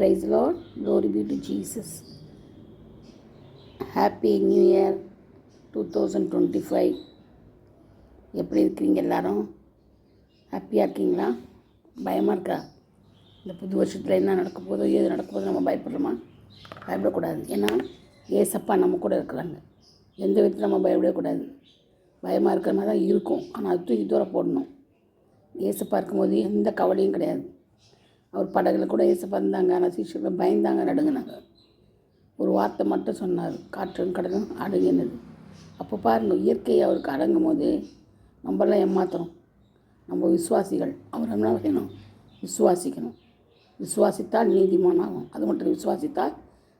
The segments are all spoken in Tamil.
Praise the Lord. Glory be to Jesus. Happy New Year 2025. எப்படி இருக்கிறீங்க எல்லாரும்? ஹாப்பியாக இருக்கீங்களா? பயமாக இருக்கா? இந்த புது வருஷத்தில் என்ன நடக்க போதோ ஏது நடக்க போதோ நம்ம பயப்படுறோமா? பயப்படக்கூடாது. ஏன்னா ஏசப்பா நம்ம கூட இருக்கிறாங்க. எந்த விதத்தில் நம்ம பயப்படக்கூடாது. பயமாக இருக்கிற மாதிரி தான் இருக்கும். ஆனால் அது தூக்கி தூரம் போடணும். ஏசப்பா இருக்கும்போது எந்த கவலையும் கிடையாது. அவர் படகுல கூட ஏசப்பா இருந்தாங்க. ஆனால் சீஷர்கள் பயந்தாங்க, நடுங்கினாங்க. ஒரு வார்த்தை மட்டும் சொன்னார், காற்றும் கடலும் அடங்கினது. அப்போ பாருங்கள், இயற்கையை அவருக்கு அடங்கும் போது நம்மளாம் ஏமாத்துறோம். நம்ம விசுவாசிகள் அவர் என்ன செய்யணும்? விசுவாசிக்கணும். விசுவாசித்தால் நீதிமானாகும். அது மட்டும் விசுவாசித்தால்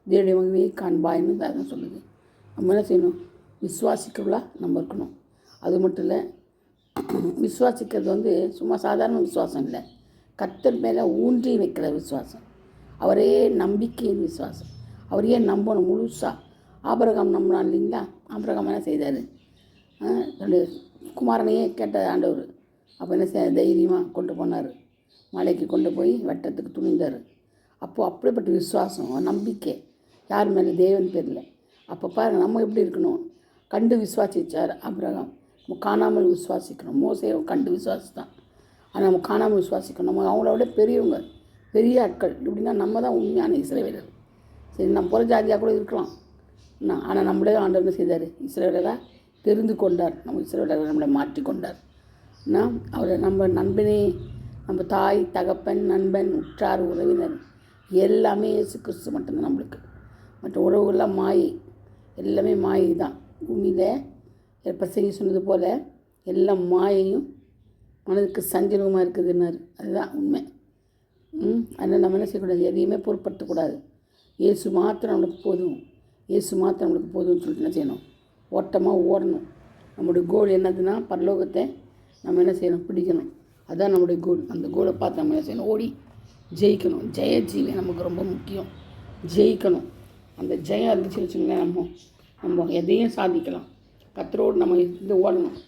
தேவனுடைய மகிமையை காண்பாய்ன்னு தான் சொல்லுது. நம்ம என்ன செய்யணும்? விசுவாசிக்கிறவளா நம்ம இருக்கணும். அது மட்டும் இல்லை, விசுவாசிக்கிறது சும்மா சாதாரண விசுவாசம் இல்லை. கர்த்தர் மேலே ஊன்றி வைக்கிற விசுவாசம். அவரே நம்பிக்கையின் விசுவாசம். அவரையே நம்பணும் முழுசாக. ஆபிரகாம் நம்பினான் இல்லைங்களா? ஆபிரகாம் என்ன செய்தார்? குமாரனையே கேட்ட ஆண்டவர். அப்போ என்ன செய்ய தைரியமாக கொண்டு போனார். மலைக்கு கொண்டு போய் வெட்டத்துக்கு துணிந்தார். அப்போது அப்படிப்பட்ட விசுவாசம், நம்பிக்கை யார் மேலே? தேவன் பேரில். அப்போ பாருங்கள், நம்ம எப்படி இருக்கணும்? கண்டு விசுவாசித்தார் ஆபிரகாம். நம்ம காணாமல் விசுவாசிக்கணும். மோசையை கண்டு விசுவாசித்தான். ஆனால் நம்ம காணாமல் விசுவாசிக்கணும். நம்ம அவங்கள விட பெரியவங்க, பெரிய ஆட்கள். இப்படின்னா நம்ம தான் உண்மையான இஸ்ரவேலர். சரி, நம்ம புற ஜாதியாக கூட இருக்கலாம். ஆனால் நம்மளே ஆண்டவர் என்ன செய்தார்? இஸ்ரவேலராக தெரிந்து கொண்டார். நம்ம இஸ்ரவேலரை நம்மளை மாற்றி கொண்டார். அவரை நம்ம நண்பனே, நம்ம தாய் தகப்பன் நண்பன் உற்றார் உறவினர் எல்லாமே இயேசு கிறிஸ்து மட்டும்தான் நம்மளுக்கு. மற்ற உறவுகள்லாம் மாயை, எல்லாமே மாயை தான். பூமியில் பிரசங்கி சொன்னது போல் எல்லாம் மாயையும் மனதுக்கு சஞ்சலமாக இருக்குதுன்னாரு. அதுதான் உண்மை. அதனால் நம்ம என்ன செய்யக்கூடாது? எதையுமே பொருட்படுத்தக்கூடாது. இயேசு மாத்திரம் நம்மளுக்கு போதும், இயேசு மாத்திரம் நம்மளுக்கு போதும்னு சொல்லிட்டு என்ன செய்யணும்? ஓட்டமாக ஓடணும். நம்மளுடைய கோல் என்னதுன்னா, பரலோகத்தை நம்ம என்ன செய்யணும்? பிடிக்கணும். அதுதான் நம்முடைய கோல். அந்த கோலை பார்த்து நம்ம என்ன செய்யணும்? ஓடி ஜெயிக்கணும். ஜெயஜீவி நமக்கு ரொம்ப முக்கியம். ஜெயிக்கணும். அந்த ஜெயம் இருந்துச்சுன்னு வச்சுங்களேன், நம்ம எதையும் சாதிக்கலாம். கர்த்தரோடு நம்ம இருந்து ஓடணும்.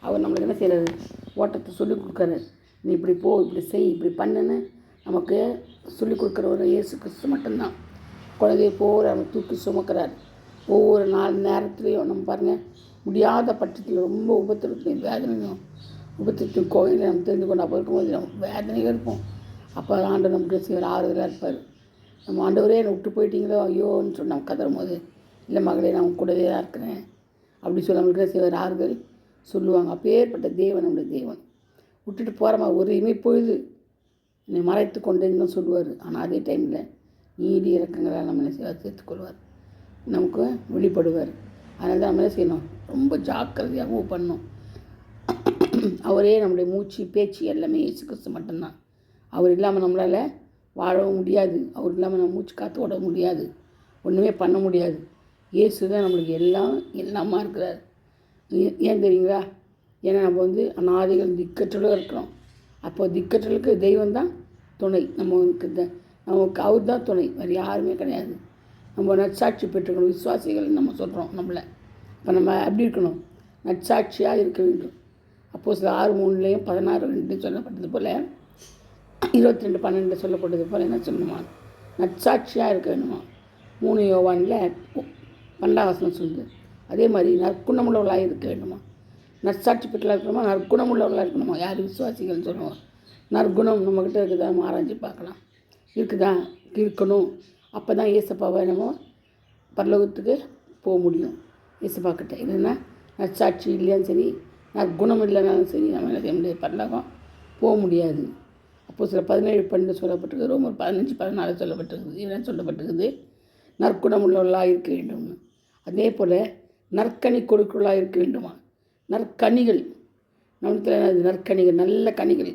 அவர் நம்மளுக்கு என்ன செய்கிறாரு? ஓட்டத்தை சொல்லிக் கொடுக்குறாரு. நீ இப்படி போ, இப்படி செய், இப்படி பண்ணுன்னு நமக்கு சொல்லிக் கொடுக்குற ஒரு இயேசு கிறிஸ்து மட்டும்தான். குழந்தைய போகிற நம்ம தூக்கி சுமக்கிறார். ஒவ்வொரு நாள் நேரத்துலேயும் நம்ம பாருங்கள், முடியாத பட்சத்தில் ரொம்ப உபத்திரத்தையும் வேதனையும் உபத்திரத்தையும் கோயிலை நம்ம தெரிந்து கொண்டு அப்போ இருக்கும்போது நம்ம வேதனையாக இருப்போம். அப்போ ஆண்டவர் நமக்கு செய்வார், ஆறுதலாக இருப்பார். நம்ம ஆண்டவரே என்னை விட்டு போயிட்டீங்களோ ஐயோன்னு சொல்லி நம்ம கதறும் போது, இல்லை மகளே நான் கூடவே தான் இருக்கிறேன் அப்படி சொல்லி நம்மளுக்கு செய்வார், ஆறுதல் சொல்லுவாங்க. அப்பேற்பட்ட தேவன் நம்முடைய தேவன். விட்டுட்டு போகிறமா ஒரு இமைப்பொழுது என்னை மறைத்து கொண்டேன்னு சொல்லுவார். ஆனால் அதே டைமில் நீடி இறக்கங்களால் நம்ம என்ன செய்வார்? சேர்த்துக்கொள்வார், நமக்கு வெளிப்படுவார். அதனால தான் நம்ம என்ன செய்யணும்? ரொம்ப ஜாக்கிரதையாகவும் பண்ணணும். அவரே நம்முடைய மூச்சு பேச்சு எல்லாமே இயேசு கிறிஸ்து மட்டும்தான். அவர் இல்லாமல் நம்மளால் வாழவும் முடியாது. அவர் இல்லாமல் நம்ம மூச்சு காற்று ஓட முடியாது. ஒன்றுமே பண்ண முடியாது. இயேசு தான் நம்மளுக்கு எல்லாமா இருக்கிறார். ஏன் தெரியுங்களா? ஏன்னா நம்ம அநாதிகள் திக்கற்றலும் இருக்கிறோம். அப்போ திக்கற்றலுக்கு தெய்வம் தான் துணை. நமக்கு அவர் தான் துணை, வேறு யாருமே கிடையாது. நம்ம நற்சாட்சி பெற்றுக்கணும். விசுவாசிகள் நம்ம சொல்கிறோம் நம்மளை. இப்போ நம்ம எப்படி இருக்கணும்? நற்சாட்சியாக இருக்க வேண்டும். அப்போது சில 6:3 16:2 சொல்லப்பட்டது போல், 22:12 சொல்லப்பட்டது போல் என்ன சொல்லணுமா? நற்சாட்சியாக இருக்க வேணுமா? 3 யோவானில் 12 சொல்லுது. அதே மாதிரி நற்குணமுள்ளவர்களாக இருக்க வேண்டுமா? நற்சாட்சி பெற்றலாக இருக்கணுமா? நற்குணமுள்ளவர்களாக இருக்கணுமா? யார்? விசுவாசிகள் சொல்லுவோம். நற்குணம் நம்மக்கிட்ட இருக்குதா? நம்ம ஆராய்ச்சி பார்க்கலாம். இருக்குதா? இருக்கணும். அப்போ தான் ஏசப்பாவை நம்ம பரலோகத்துக்கு போக முடியும். ஏசப்பா கிட்ட இல்லைன்னா நற்சாட்சி இல்லையான்னு சரி, நற்குணம் இல்லைனாலும் சரி, நம்ம என்ன செய்ய முடியாது? பரலோகம் போக முடியாது. அப்போது சில 17:12 சொல்லப்பட்டிருக்குது. ரோமர் 15:14 சொல்லப்பட்டிருக்குது. என்ன சொல்லப்பட்டிருக்குது? நற்குணம் உள்ளவர்களாக இருக்க வேண்டும். அதே போல் நற்கனி கொடுக்கிறவர்களாக இருக்க வேண்டுமா? நற்கனிகள் நம்மளத்தில் நற்கனிகள், நல்ல கனிகள்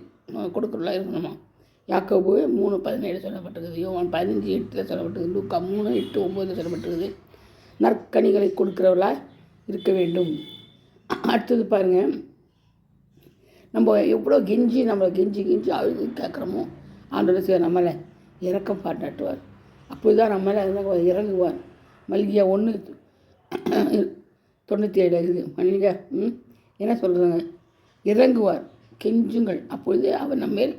கொடுக்கிறவர்களாக இருக்கணுமா? யாக்கோபு 3:17 சொல்லப்பட்டிருக்குது. யோவான் 15:8 சொல்லப்பட்டிருக்குது. லூக்கா 3:8-9 சொல்லப்பட்டிருக்குது. நற்கனிகளை கொடுக்கிறவர்களாக இருக்க வேண்டும். அடுத்தது பாருங்கள், நம்ம எவ்வளோ நம்மளை கெஞ்சி அழுது கேட்குறோமோ, ஆண்டவர் செய்வார், நம்மளை இறக்கம் பாராட்டுவார். அப்போது தான் நம்மளை இறங்குவார். மல்கியா 1:97 இருக்குது. மல்கியா என்ன சொல்கிறாங்க? இறங்குவார், கெஞ்சுங்கள், அப்பொழுது அவர் நம்ம மேல்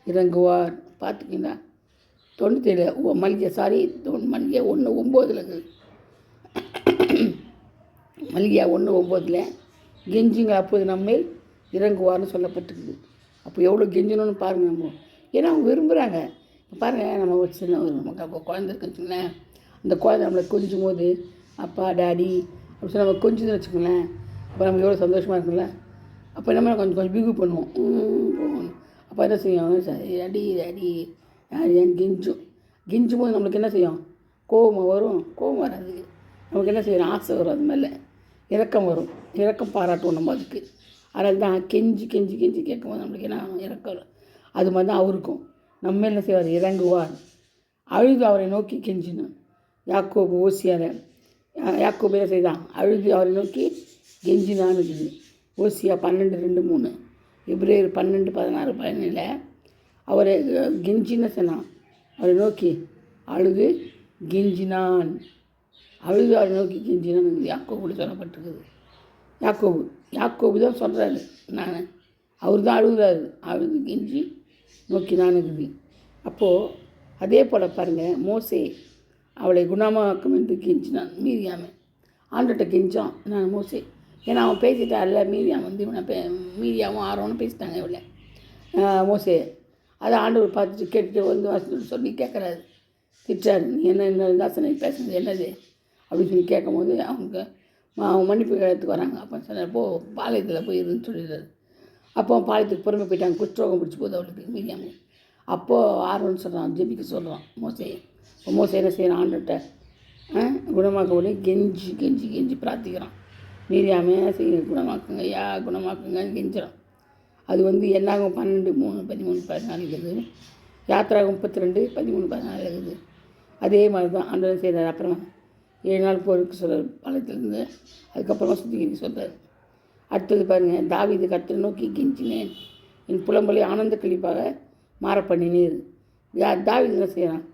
இறங்குவார். பார்த்துக்கிங்களா? 97 மல்லிகை மல்லிகை 1:9 இருக்குது. மல்லிகை 1:9 கெஞ்சுங்க அப்போது நம்மேல் இறங்குவார்னு சொல்லப்பட்டிருக்குது. அப்போ எவ்வளோ கெஞ்சணும்னு பாருங்கள் நம்ம. ஏன்னா அவங்க விரும்புகிறாங்க. இப்போ பாருங்கள், நம்ம ஒரு சின்ன நமக்கு குழந்தை இருக்குன்னு வச்சுக்கோங்களேன். அந்த குழந்தை நம்மளை கொஞ்சும் போது அப்பா டாடி அப்படி சொல்லி நம்ம கொஞ்சுன்னு வச்சுக்கோங்களேன். அப்போ நமக்கு எவ்வளோ சந்தோஷமாக இருக்குல்ல. அப்போ நம்ம கொஞ்சம் கொஞ்சம் பிகு பண்ணுவோம். அப்போ என்ன செய்யும், சரி அடி அடி ஏன் கெஞ்சும் போது நம்மளுக்கு என்ன செய்யும், கோபம் வரும். கோபம் வராது, நமக்கு என்ன செய்யணும், ஆசை வரும். அது மேலே இரக்கம் வரும். இரக்கம் பாராட்டுவோம் நம்ம அதுக்கு. அதனால தான் கெஞ்சி கெஞ்சி கெஞ்சி கேட்கும்போது நம்மளுக்கு என்ன இரக்கம் வரும். அது மாதிரி தான் அவருக்கும் நம்ம என்ன செய்வார், இறங்குவார். அழுது அவரை நோக்கி கெஞ்சினான். யாக்கோபு ஓசியார் யாக்கோபு என்ன செய்தான், அழுது அவரை நோக்கி கெஞ்சினான்னு இருக்குது. ஓசியா 12:2-3, எபிரேயர் 12:16-17 அவரை கெஞ்சின சொன்னான். அவரை நோக்கி அழுது கெஞ்சினான். அழுது அவரை நோக்கி கெஞ்சினான் யாக்கோபு சொல்லப்பட்டிருக்குது. யாக்கோபு தான் சொல்கிறாரு. அவர் தான் அழுகுறாரு. அழுது கெஞ்சி நோக்கினான் இருக்குது. அப்போது அதே போல் பாருங்கள், மோசே அவளை குணமாக்கும் என்று கெஞ்சினான். மீரியாமை ஆண்டுகிட்ட கெஞ்சான் நான் மோசே. ஏன்னா அவன் பேசிட்டான்ல, மீரியாம் இவனை மீரியாவும் ஆரோனும் பேசிட்டாங்க இவளை மோசே. அதை ஆண்டவர் பார்த்துட்டு கேட்டுட்டு வந்து சொல்லி கேட்குறாரு, திட்டாரு. நீ என்ன தாசனை பேசுனது என்னது அப்படின்னு சொல்லி கேட்கும்போது அவங்க மன்னிப்பு கேட்கறதுக்கு வராங்க. அப்போ சொன்னார், போ பாளையத்தில் போய் இருன்னு சொல்லிடுறாரு. அப்போ பாளையத்துக்கு புறமே போயிட்டாங்க. குஷ்டரோகம் பிடிச்சி போகுது அவளுக்கு மீரியாமு. அப்போது ஆரோன்னு சொல்கிறான், ஜெபிக்க சொல்கிறான் மோசே. இப்போ மோசே என்ன செய்யறான், ஆண்டுகிட்ட குணமாக்க உடனே கெஞ்சி கெஞ்சி கெஞ்சி பிரார்த்திக்கிறான். மீரியாமே செய்ய குணமாக்குங்க ஐயா, குணமாக்குங்கன்னு கெஞ்சிறான். அது என்னாகும் 12:3-13-14 இருக்குது. யாத்திராகும் 32:13-14 இருக்குது. அதே மாதிரி தான் ஆண்டவர் செய்கிறார். அப்புறமா 7 நாள் போருக்கு சொல்கிறார் பாளையத்துலேருந்து. அதுக்கப்புறமா சுத்திகரிக்க சொல்கிறார். அடுத்தது பாருங்கள், தாவீது கர்த்தரை நோக்கி கெஞ்சினேன், என் புலம்பலை ஆனந்த கழிப்பாக மாற பண்ணினீர். தாவீது என்ன செய்கிறான்,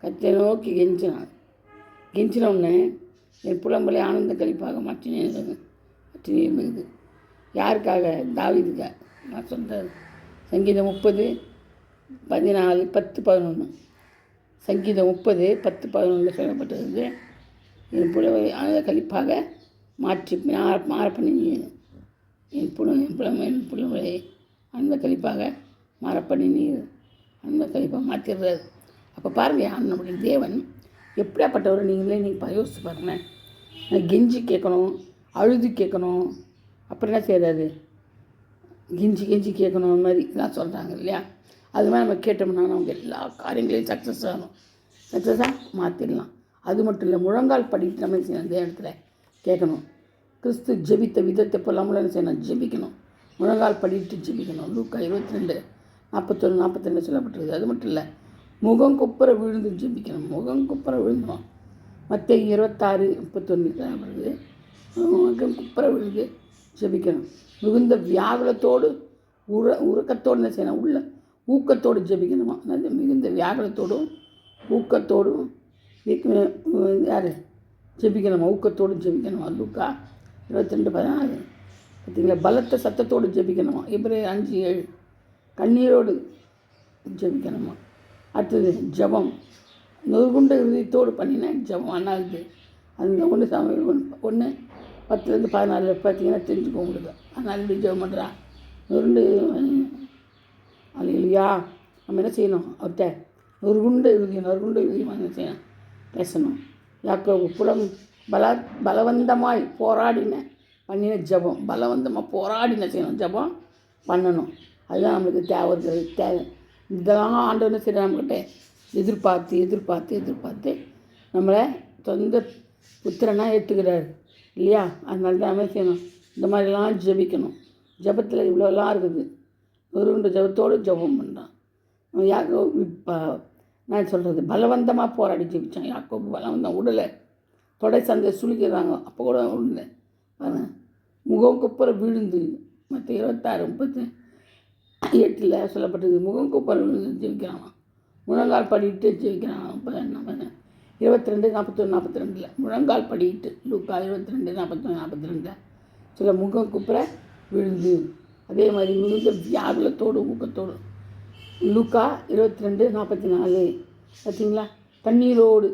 கர்த்தரை நோக்கி கெஞ்சினோடனே என் புலம்பலை ஆனந்த கழிப்பாக மாற்றினேன் இருக்குது. யாருக்காக, தாவீதுக்காக. நான் சொல்கிறேன், சங்கீதம் 30:14-10-11 சங்கீதம் 30:10-11 சொல்லப்பட்டிருக்கு. என் புலம்பலை ஆனந்த கழிப்பாக மாற பண்ணினீர். என் புலம்பலை ஆனந்த கழிப்பாக மாற பண்ணினீர். ஆனந்த கழிப்பாக மாற்றிடுறாரு. அப்போ பாருங்கள், நம்முடைய தேவன் எப்படியாப்பட்டவர் நீங்கள் யோசிச்சு பாருங்களேன். கெஞ்சி கேட்கணும், அழுது கேட்கணும். அப்புறம் என்ன செய்கிறாரு, கெஞ்சி கெஞ்சி கேட்கணும். அந்த மாதிரி இதெல்லாம் சொல்கிறாங்க இல்லையா. அது மாதிரி நம்ம கேட்டோம்னா நமக்கு எல்லா காரியங்களையும் சக்ஸஸாக மாற்றிடலாம். அது மட்டும் இல்லை, முழங்கால் படிட்டு நம்ம செய்யணும், அந்த இடத்துல கேட்கணும். கிறிஸ்து ஜெபித்த விதத்தை போல் நம்மளும் என்ன செய்யணும், ஜெபிக்கணும். முழங்கால் படிட்டு ஜெபிக்கணும். லூக்கா 22:41-42 சொல்லப்பட்டிருக்கு. அது மட்டும் இல்லை, முகம் குப்புற விழுந்து ஜெபிக்கணும். முகம் குப்புற விழுந்தோம். மத்தேயு 26:31 சொல்லப்படுது. முகம் குப்புற விழுந்து ஜெபிக்கணும். மிகுந்த வியாகுலத்தோடு உறக்கத்தோடு என்ன செய்யணும், உள்ள ஊக்கத்தோடு ஜெபிக்கணுமா. அதாவது மிகுந்த வியாகுலத்தோடும் ஊக்கத்தோடும் யார் ஜெபிக்கணுமா, ஊக்கத்தோடு ஜெபிக்கணுமா. லூக்கா 22:14 பார்த்தீங்களா. பலத்த சத்தத்தோடு ஜெபிக்கணுமா. எபிரேயர் 5:7 கண்ணீரோடு ஜெபிக்கணுமா. அடுத்தது ஜபம், நொறுகுண்ட இருதயத்தோடு பண்ணின ஜபம். ஆனாலுது அந்த 1:10-14 பார்த்தீங்கன்னா தெரிஞ்சுக்க உங்களுக்கு. அதனால் இப்படி ஜபம் பண்ணுறா நொறுண்டு இல்லையா. நம்ம என்ன செய்யணும், அவர்கிட்ட நொறுகுண்ட இருதயமாக என்ன செய்யணும், பேசணும். யாக்கோபு பலவந்தமாய் பண்ணின ஜபம். பலவந்தமாக போராடின செய்யணும், ஜபம் பண்ணணும். அதுதான் நம்மளுக்கு தேவை. இதெல்லாம் ஆண்டவர் என்ன செய்யணும், நம்மக்கிட்ட எதிர்பார்த்து நம்மளை சொந்த புத்திரனாக ஏற்றுக்கிறாரு இல்லையா. அதனால தான் நம்ம செய்யணும், இந்த மாதிரிலாம் ஜெபிக்கணும். ஜபத்தில் இவ்வளோலாம் இருக்குது. ஒரு ஜபத்தோடு ஜபம் பண்ணுறான் இப்போ. நான் சொல்கிறது, பலவந்தமாக போராடி ஜெபித்தான் யாக்கோபு. பலவந்தம் உடலை தொடை சந்தை சுழிக்கிறாங்க. அப்போ கூட உடனே முகம் குப்புற விழுந்து. மற்ற 26:38 சொல்லப்பட்டது. முகம் குப்புற விழுந்து ஜெபிக்கிறான், முழங்கால் படிட்டு ஜெபிக்கிறான். இப்போ நம்ம 22:41-42 முழங்கால் படிட்டு. லூக்கா 22:41-42 சில முகம் குப்புற விழுந்து. அதே மாதிரி மிகுந்த வியாகுலத்தோடு ஊக்கத்தோடு. லூக்கா 22:44 பார்த்தீங்களா? கண்ணீரோடு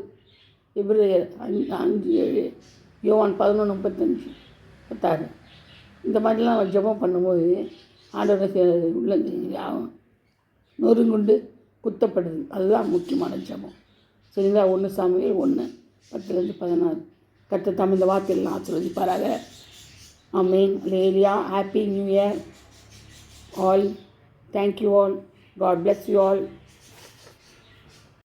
எபிரேயர் 5:7, யோவான் 11:35, 36. இந்த மாதிரிலாம் ஜெபம் பண்ணும்போது ஆண்டவரை உள்ள நொறுங்குண்டு குத்தப்படுது. அதுதான் முக்கியமான ஜெபம். சரிங்களா? 1 சாமுவேல் 1:10-16. கர்த்தர் தாம் இந்த வார்த்தையெல்லாம் ஆசீர்வதிப்பாராக. Amen. Hallelujah. Happy new year all. Thank you all. God bless you all.